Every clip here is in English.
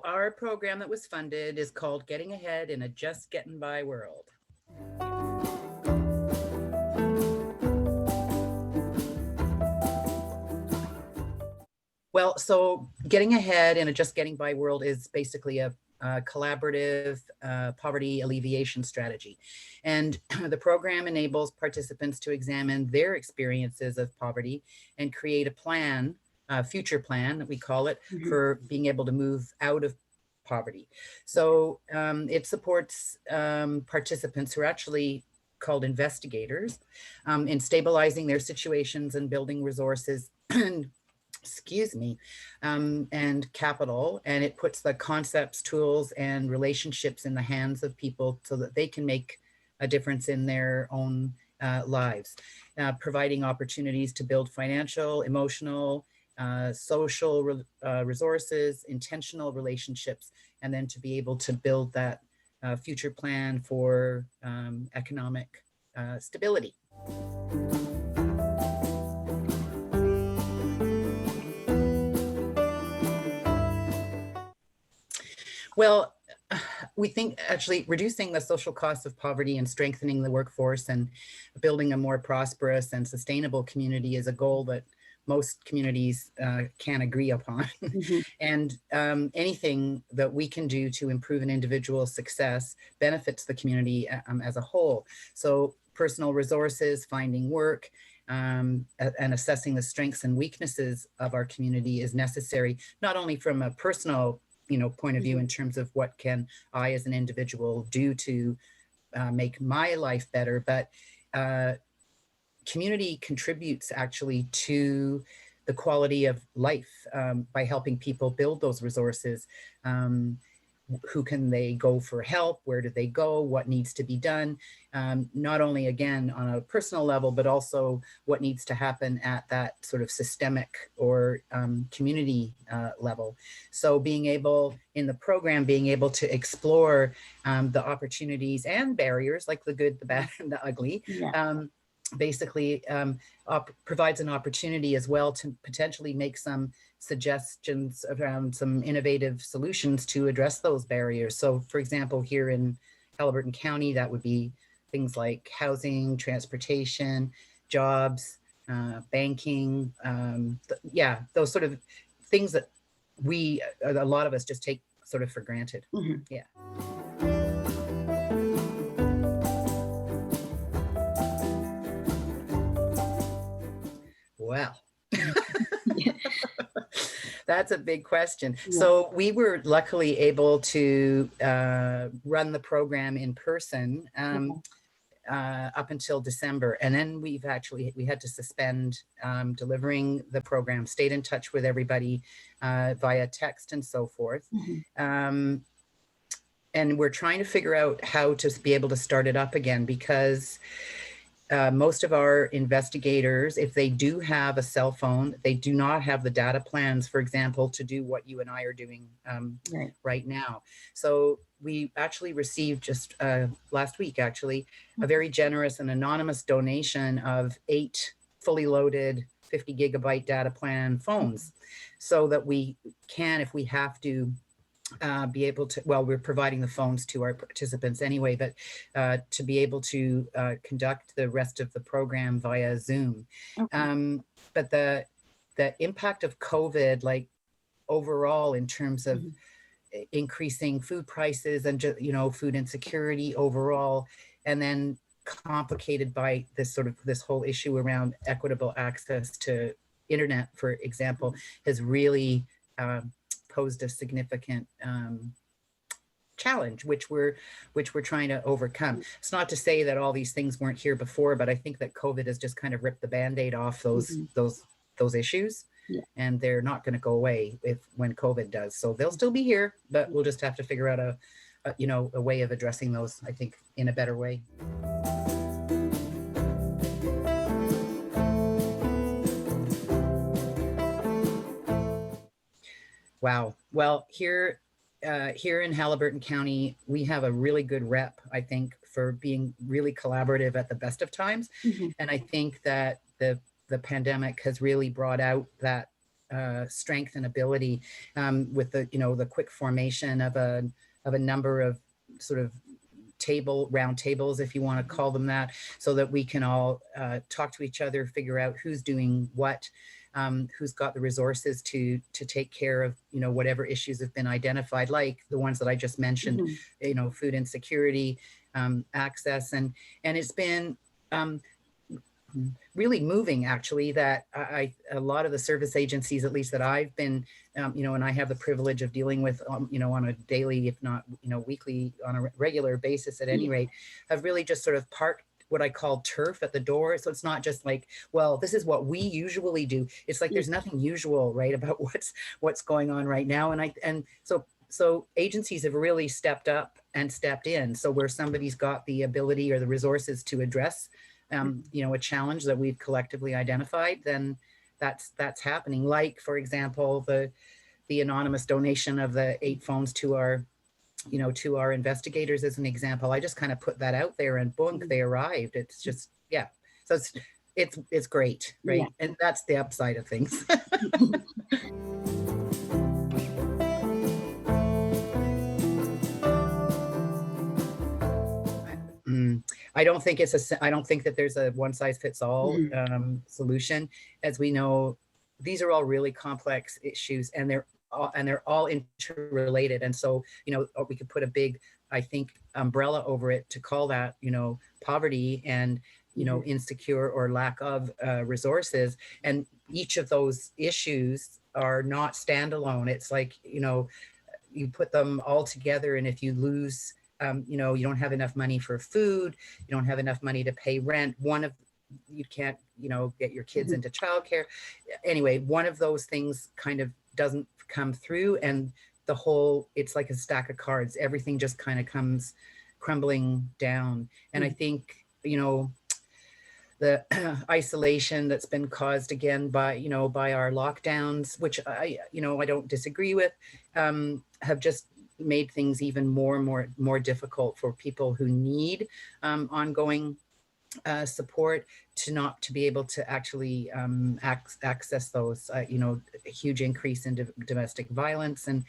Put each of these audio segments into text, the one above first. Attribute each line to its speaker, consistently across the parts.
Speaker 1: So our program that was funded is called Getting Ahead in a Just Getting By World. Well, so Getting Ahead in a Just Getting By World is basically a collaborative poverty alleviation strategy. And the program enables participants to examine their experiences of poverty and create a plan, a future plan that we call it, for being able to move out of poverty. So it supports participants who are actually called investigators in stabilizing their situations and building resources and capital, and it puts the concepts, tools, and relationships in the hands of people so that they can make a difference in their own lives, providing opportunities to build financial, emotional, social resources, intentional relationships, and then to be able to build that future plan for economic stability. Well, we think actually reducing the social costs of poverty and strengthening the workforce and building a more prosperous and sustainable community is a goal that most communities can agree upon. And anything that we can do to improve an individual's success benefits the community as a whole. So personal resources, finding work, and assessing the strengths and weaknesses of our community is necessary, not only from a personal point of view in terms of what can I as an individual do to make my life better, but community contributes actually to the quality of life by helping people build those resources. Who can they go for help? Where do they go? What needs to be done? Not only, again, on a personal level, but also what needs to happen at that sort of systemic or community level. So being able, in the program, being able to explore the opportunities and barriers, like the good, the bad, and the ugly, basically provides an opportunity as well to potentially make some suggestions around some innovative solutions to address those barriers. So for example, here in Haliburton County, that would be things like housing, transportation, jobs, banking, those sort of things that a lot of us just take sort of for granted. Yeah. Well, that's a big question. Yeah. So we were luckily able to run the program in person up until December. And then we had to suspend delivering the program, stayed in touch with everybody via text and so forth. And we're trying to figure out how to be able to start it up again, because most of our investigators, if they do have a cell phone, they do not have the data plans, for example, to do what you and I are doing right now. So we actually received just last week, actually, a very generous and anonymous donation of 8 fully loaded 50 gigabyte data plan phones, so that we can, if we have to, be able to, well, we're providing the phones to our participants anyway, but to be able to conduct the rest of the program via Zoom. But the impact of COVID, like overall in terms of increasing food prices and food insecurity overall, and then complicated by this whole issue around equitable access to internet, for example, has really posed a significant challenge, which we're trying to overcome. It's not to say that all these things weren't here before, but I think that COVID has just kind of ripped the Band-Aid off those issues, and they're not going to go away when COVID does. So they'll still be here, but we'll just have to figure out a way of addressing those, I think, in a better way. Wow. Well, here in Haliburton County, we have a really good rep, I think, for being really collaborative at the best of times. And I think that the pandemic has really brought out that strength and ability, with the, the quick formation of a number of sort of round tables, if you want to call them that, so that we can all talk to each other, figure out who's doing what, who's got the resources to take care of, whatever issues have been identified, like the ones that I just mentioned, food insecurity, access, and it's been really moving, actually, that a lot of the service agencies, at least that I've been, and I have the privilege of dealing with, on a daily, if not, weekly, on a regular basis at any rate, have really just sort of parked what I call turf at the door. So it's not just like, well, this is what we usually do. It's like, there's nothing usual, right, about what's going on right now. And so agencies have really stepped up and stepped in. So where somebody's got the ability or the resources to address a challenge that we've collectively identified, then that's happening. Like, for example, the anonymous donation of the 8 phones to our investigators as an example. I just kind of put that out there, and boom, they arrived. It's just, yeah. So it's great, right? Yeah. And that's the upside of things. I don't think that there's a one size fits all solution. As we know, these are all really complex issues, and they're all interrelated. And so, we could put a big, I think, umbrella over it to call that, poverty and, insecure or lack of resources. And each of those issues are not standalone. It's like, you put them all together, and if you lose, you don't have enough money for food, you don't have enough money to pay rent, you can't, get your kids into childcare. Anyway, one of those things kind of doesn't come through, and it's like a stack of cards. Everything just kind of comes crumbling down. And I think, the isolation that's been caused again by our lockdowns, which I don't disagree with, have just made things even more difficult for people who need ongoing support to be able to actually access those. A huge increase in domestic violence, and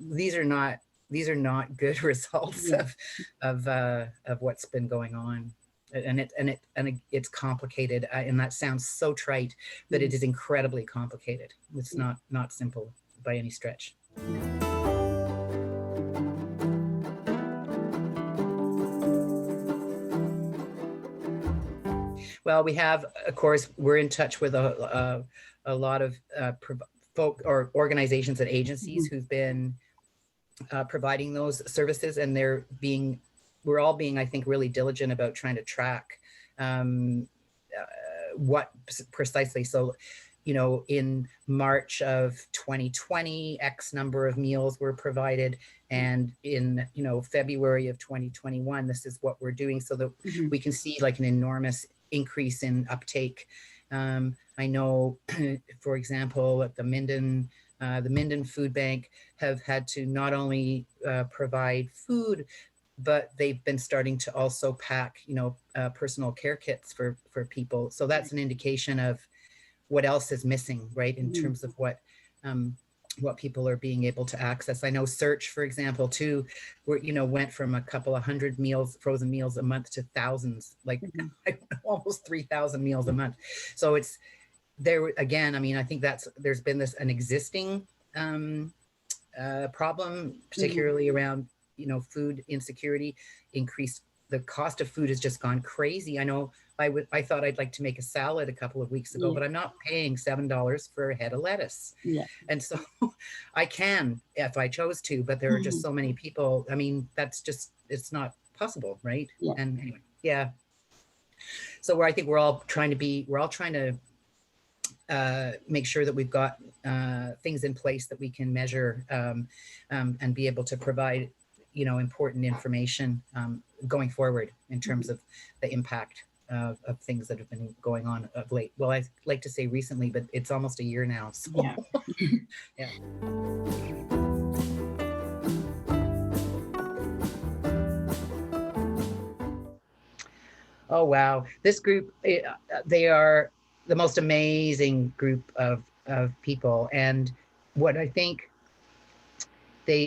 Speaker 1: these are not good results of what's been going on. And it's complicated, and that sounds so trite, but it is incredibly complicated. It's not simple by any stretch. Well, we have, of course, we're in touch with a lot of folk or organizations and agencies who've been providing those services, and we're all being, I think, really diligent about trying to track what precisely. So, in March of 2020, X number of meals were provided. And in, February of 2021, this is what we're doing, so that we can see like an enormous increase in uptake. I know, for example, at the Minden Food Bank have had to not only provide food, but they've been starting to also pack, personal care kits for people. So that's an indication of what else is missing, right, in terms of what people are being able to access. I know Search, for example, too, where, went from a couple of hundred frozen meals a month to thousands, like almost 3,000 meals a month. So it's there again. I mean, I think there's been an existing problem, particularly around, food insecurity. The cost of food has just gone crazy. I know I thought I'd like to make a salad a couple of weeks ago, but I'm not paying $7 for a head of lettuce. Yeah. And so I can, if I chose to, but there are just so many people. I mean, it's not possible, right? Yeah. And anyway, yeah. So I think we're all trying to make sure that we've got things in place that we can measure and be able to provide, important information going forward in terms of the impact of things that have been going on of late. Well, I like to say recently, but it's almost a year now. So. Yeah. Yeah. Oh, wow. This group, they are the most amazing group of of people. And what I think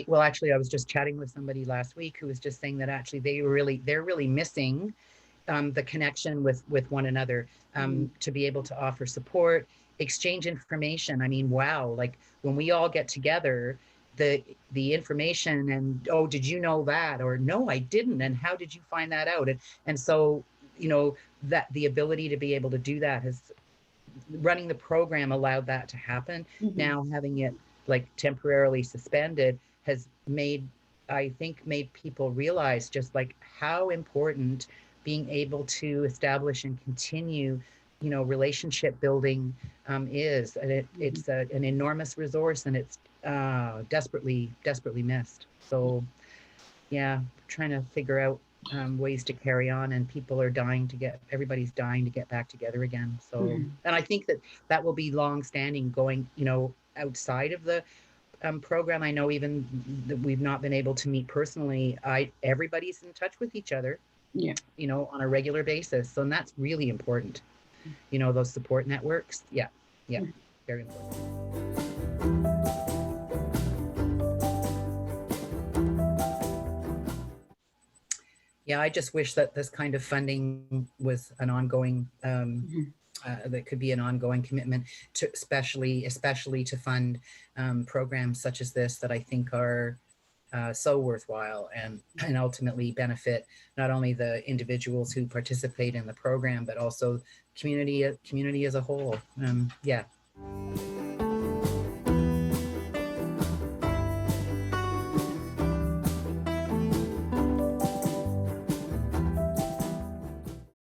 Speaker 1: well, actually, I was just chatting with somebody last week who was just saying that actually they're really missing the connection with one another, to be able to offer support, exchange information. I mean, wow, like when we all get together, the information and, oh, did you know that? Or no, I didn't. And how did you find that out? And so, that the ability to be able to do that has, running the program allowed that to happen. Now having it like temporarily suspended has I think made people realize just like how important being able to establish and continue, relationship building is. And it's an enormous resource, and it's desperately missed. So yeah, trying to figure out ways to carry on, and everybody's dying to get back together again. So, and I think that will be long standing, going, outside of the program. I know even that we've not been able to meet personally. Everybody's in touch with each other, on a regular basis. So, and that's really important. Those support networks. Yeah. Very important. Yeah, I just wish that this kind of funding was an ongoing, that could be an ongoing commitment to, especially to fund programs such as this that I think are so worthwhile, and ultimately benefit not only the individuals who participate in the program, but also community as a whole. Yeah,